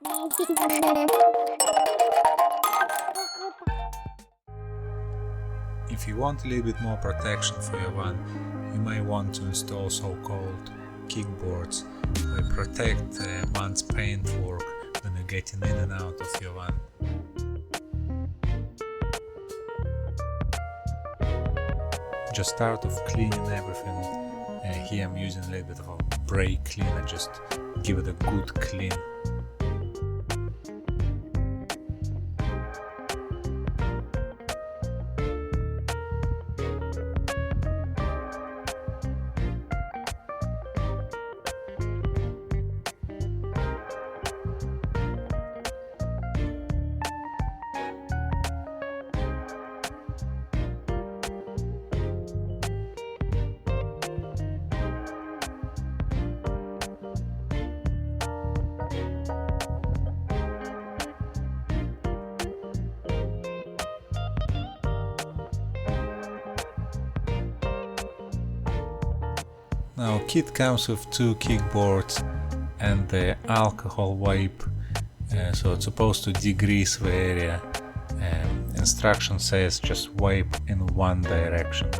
If you want a little bit more protection for your van, you may want to install so-called kickboards. They protect the van's paintwork when you're getting in and out of your van. Just start off cleaning everything. Here I'm using a little bit of a brake cleaner, just give it a good clean. Now kit comes with 2 kickboards and the alcohol wipe, so it's supposed to degrease the area. Instruction says just wipe in one direction.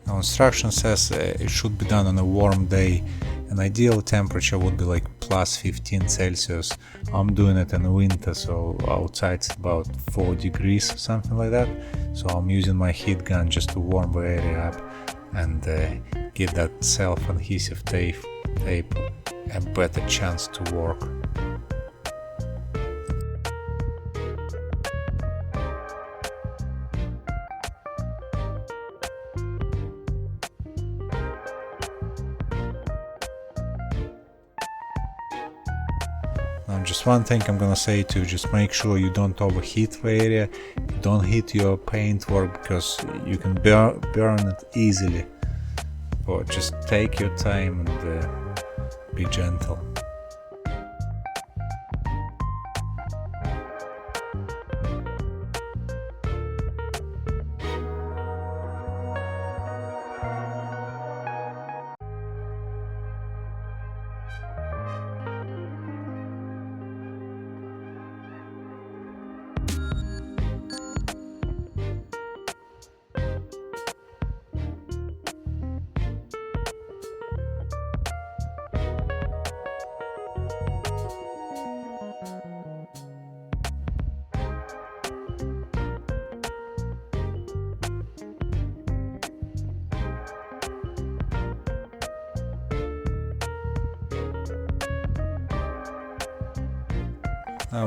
Now instruction says it should be done on a warm day. An ideal temperature would be like plus 15 Celsius. I'm doing it in winter, so outside it's about 4 degrees, something like that. So I'm using my heat gun just to warm the area up and give that self-adhesive tape a better chance to work. Now just one thing I'm gonna say to you, just make sure you don't overheat the area, don't heat your paintwork because you can burn it easily. But just take your time and be gentle.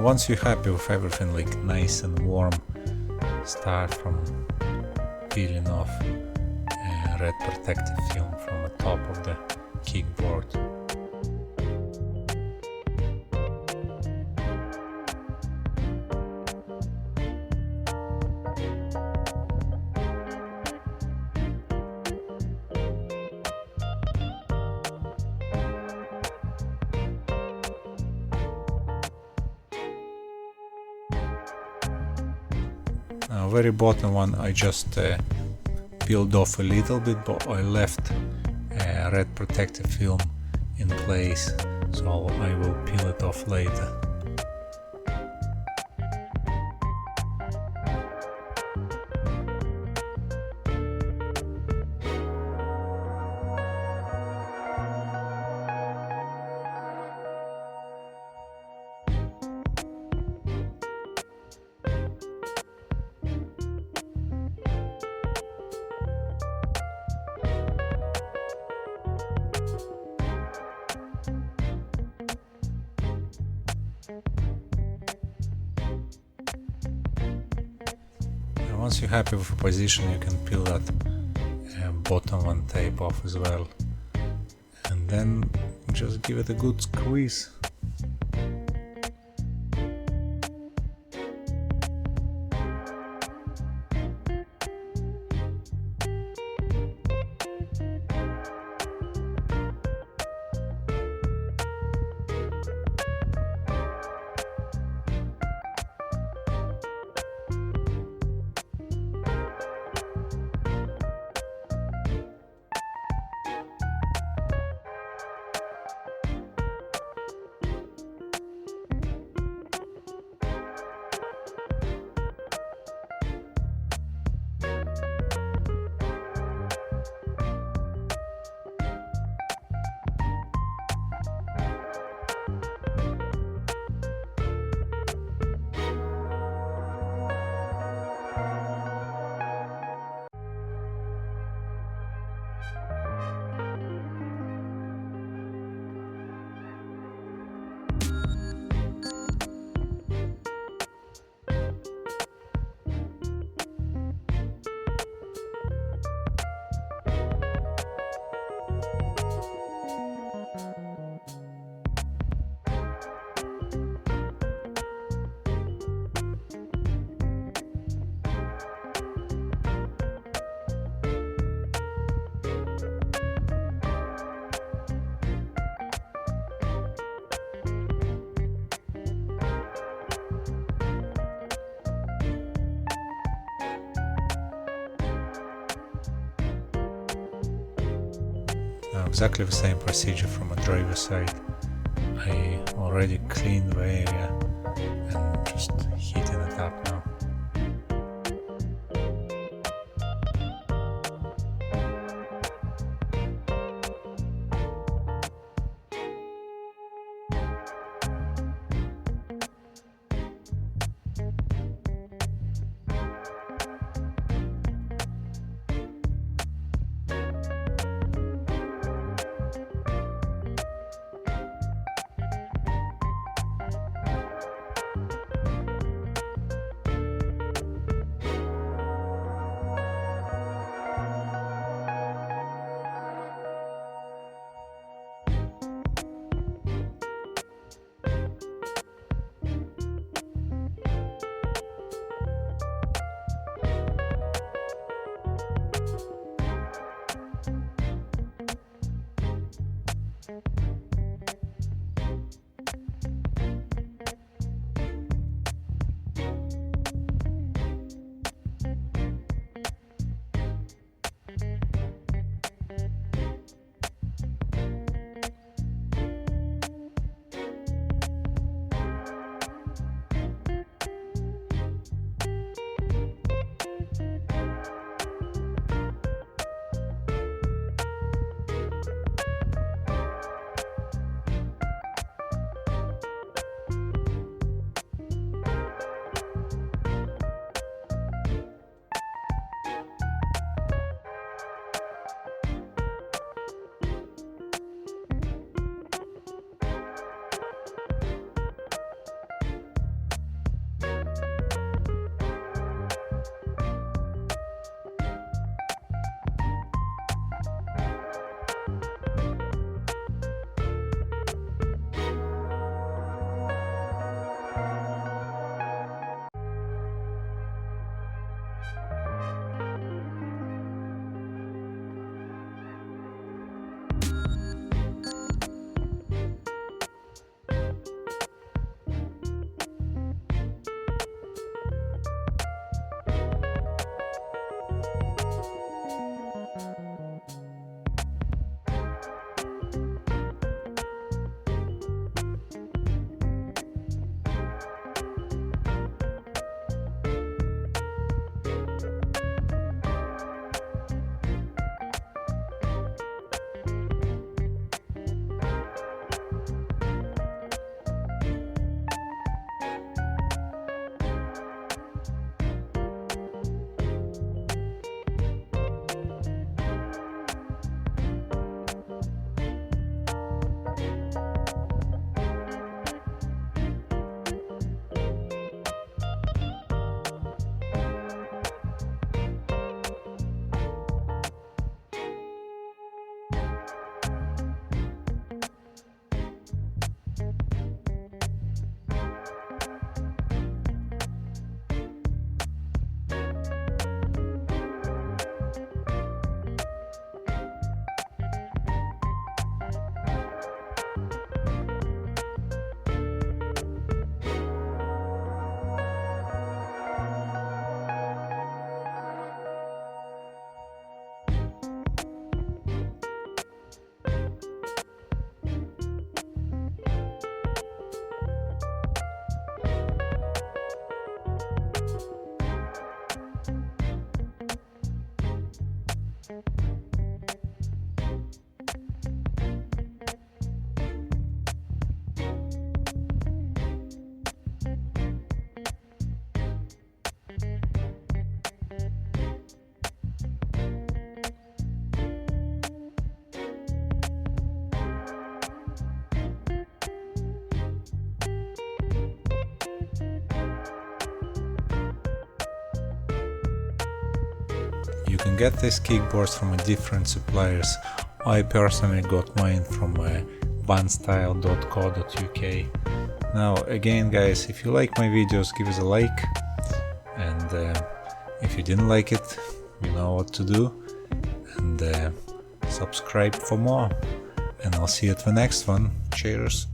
Once you're happy with everything like nice and warm, start from peeling off red protective film from the top of the kickboard. Very bottom one I just peeled off a little bit, but I left red protective film in place, so I will peel it off later. Once you're happy with the position, you can peel that bottom one tape off as well. And then just give it a good squeeze. Now exactly the same procedure from a driver side. I already cleaned the area and just heating it up now. You can get these kickboards from different suppliers. I personally got mine from vanstyle.co.uk. Now again guys, if you like my videos, give us a like, and if you didn't like it, you know what to do, and subscribe for more, and I'll see you at the next one. Cheers.